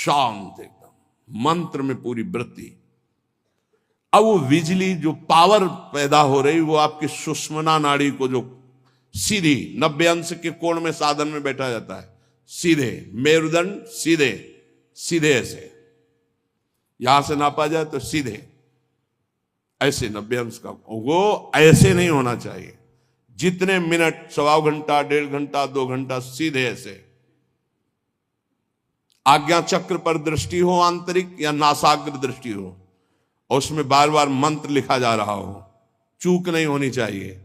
शांत एकदम, मंत्र में पूरी वृत्ति। अब वो बिजली जो पावर पैदा हो रही वो आपकी सुषुम्ना नाड़ी को, जो सीधी 90 अंश के कोण में साधन में बैठा जाता है, सीधे मेरुदंड, सीधे सीधे ऐसे, यहां से नापा जाए तो सीधे ऐसे 90 अंश का, वो ऐसे नहीं होना चाहिए। जितने मिनट, 1.25 घंटा, 1.5 घंटा, 2 घंटा, सीधे ऐसे। आज्ञा चक्र पर दृष्टि हो आंतरिक या नासाग्र दृष्टि हो, और उसमें बार बार मंत्र लिखा जा रहा हो, चूक नहीं होनी चाहिए।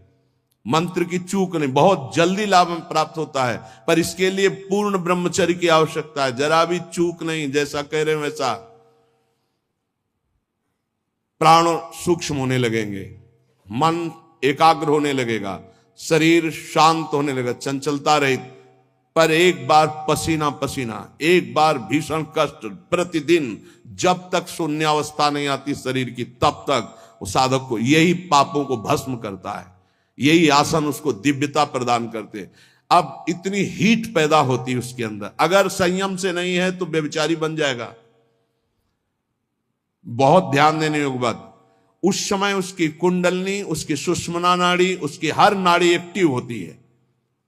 मंत्र की चूक नहीं, बहुत जल्दी लाभ प्राप्त होता है, पर इसके लिए पूर्ण ब्रह्मचर्य की आवश्यकता है। जरा भी चूक नहीं, जैसा कह रहे हैं वैसा। प्राण सूक्ष्म होने लगेंगे, मन एकाग्र होने लगेगा, शरीर शांत होने लगेगा, चंचलता रहित। पर एक बार पसीना पसीना, एक बार भीषण कष्ट प्रतिदिन, जब तक शून्यावस्था नहीं आती शरीर की, तब तक वो साधक को यही पापों को भस्म करता है। यही आसन उसको दिव्यता प्रदान करते। अब इतनी हीट पैदा होती है उसके अंदर, अगर संयम से नहीं है तो व्यभिचारी बन जाएगा। बहुत ध्यान देने योग्य बात, उस समय उसकी कुंडलनी, उसकी सुषुम्ना नाड़ी, उसकी हर नाड़ी एक्टिव होती है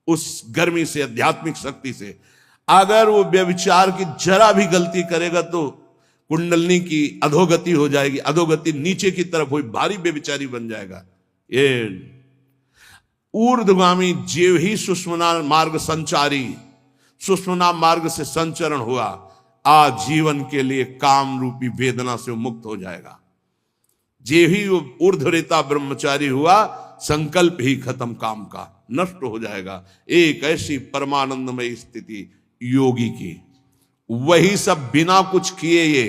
उस गर्मी से, आध्यात्मिक शक्ति से। अगर वो व्यभिचार की जरा भी गलती करेगा तो कुंडलनी की अधोगति हो जाएगी, अधोगति नीचे की तरफ हुई, भारी व्यभिचारी बन जाएगा। ये ऊर्ध्वगामी जीव ही सुषुम्ना मार्ग संचारी, सुषुम्ना मार्ग से संचरण हुआ, आजीवन के लिए काम रूपी वेदना से मुक्त हो जाएगा। जे ही ऊर्ध्वरेता ब्रह्मचारी हुआ, संकल्प ही खत्म काम का, नष्ट हो जाएगा। एक ऐसी परमानंदमय स्थिति योगी की, वही सब बिना कुछ किए ये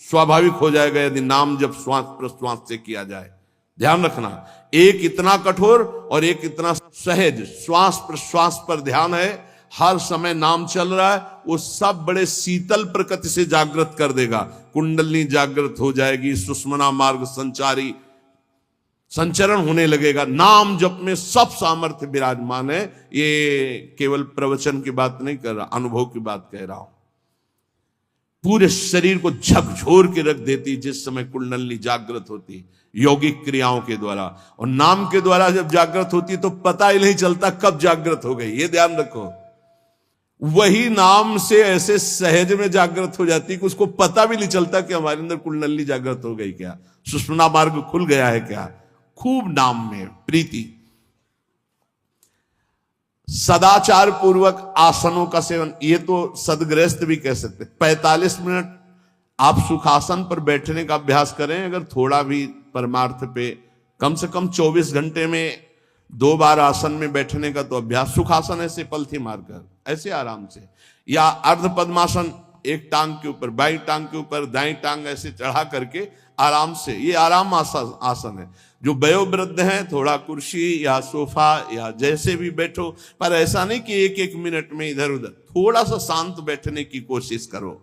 स्वाभाविक हो जाएगा यदि नाम जब श्वास प्रश्वास से किया जाए। ध्यान रखना, एक इतना कठोर और एक इतना सहज। श्वास प्रश्वास पर ध्यान है, हर समय नाम चल रहा है, वो सब बड़े शीतल प्रकृति से जागृत कर देगा। कुंडलनी जागृत हो जाएगी, सुषुम्ना मार्ग संचारी संचरण होने लगेगा। नाम जप में सब सामर्थ्य विराजमान है। ये केवल प्रवचन की बात नहीं कर रहा, अनुभव की बात कह रहा हूं। पूरे शरीर को झकझोर के रख देती जिस समय कुंडलनी जागृत होती यौगिक क्रियाओं के द्वारा, और नाम के द्वारा जब जागृत होती तो पता ही नहीं चलता कब जागृत हो गई। ये ध्यान रखो, वही नाम से ऐसे सहज में जागृत हो जाती कि उसको पता भी नहीं चलता कि हमारे अंदर कुंडलनी जागृत हो गई क्या, सुषुम्ना मार्ग खुल गया है क्या। खूब नाम में प्रीति। सदाचार पूर्वक आसनों का सेवन, ये तो सदगृहस्थ भी कह सकते। 45 मिनट आप सुखासन पर बैठने का अभ्यास करें। अगर थोड़ा भी परमार्थ पे, कम से कम 24 घंटे में 2 बार आसन में बैठने का तो अभ्यास। सुखासन ऐसे पलथी मारकर, ऐसे आराम से, या अर्ध पद्मासन, एक टांग के ऊपर, बाई टांग के ऊपर दाई टांग ऐसे चढ़ा करके आराम से। ये आराम आसन है। जो वयोवृद्ध हैं, थोड़ा कुर्सी या सोफा या जैसे भी बैठो, पर ऐसा नहीं कि 1-1 मिनट में इधर उधर, थोड़ा सा शांत बैठने की कोशिश करो।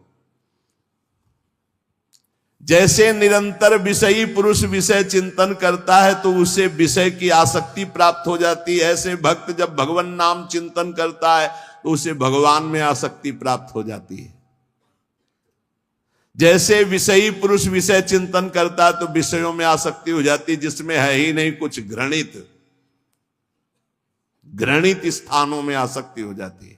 जैसे निरंतर विषयी पुरुष विषय चिंतन करता है तो उसे विषय की आसक्ति प्राप्त हो जाती है, ऐसे भक्त जब भगवान नाम चिंतन करता है तो उसे भगवान में आसक्ति प्राप्त हो जाती है। जैसे विषयी पुरुष विषय चिंतन करता है तो विषयों में आसक्ति हो जाती है जिसमें है ही नहीं कुछ, घृणित स्थानों में आसक्ति हो जाती है।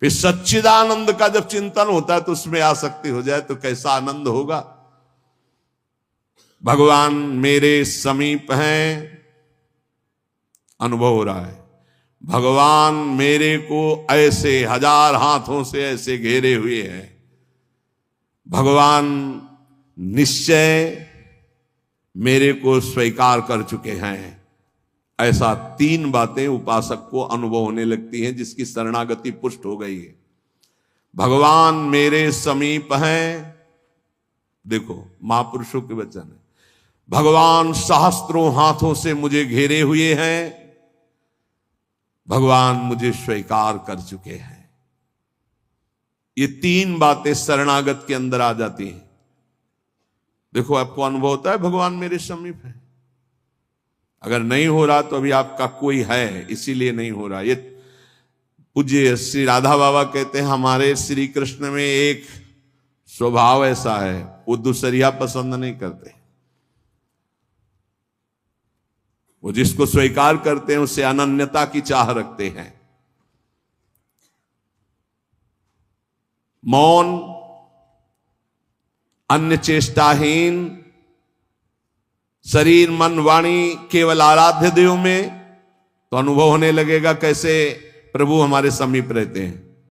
फिर सच्चिदानंद का जब चिंतन होता है तो उसमें आसक्ति हो जाए तो कैसा आनंद होगा। भगवान मेरे समीप हैं, अनुभव हो रहा है। भगवान मेरे को ऐसे 1000 हाथों से ऐसे घेरे हुए हैं। भगवान निश्चय मेरे को स्वीकार कर चुके हैं। ऐसा 3 बातें उपासक को अनुभव होने लगती हैं जिसकी शरणागति पुष्ट हो गई है। भगवान मेरे समीप हैं, देखो महापुरुषों के वचन है। भगवान सहस्त्रों हाथों से मुझे घेरे हुए हैं, भगवान मुझे स्वीकार कर चुके हैं। ये 3 बातें शरणागत के अंदर आ जाती हैं। देखो आपको अनुभव होता है भगवान मेरे समीप है। अगर नहीं हो रहा तो अभी आपका कोई है, इसीलिए नहीं हो रहा। ये पूज्य श्री राधा बाबा कहते हैं हमारे श्री कृष्ण में एक स्वभाव ऐसा है, वो दूसरिया पसंद नहीं करते। वो जिसको स्वीकार करते हैं उससे अनन्यता की चाह रखते हैं। मौन, अन्य चेष्टाहीन, शरीर मन वाणी केवल आराध्य देव में, तो अनुभव होने लगेगा कैसे प्रभु हमारे समीप रहते हैं।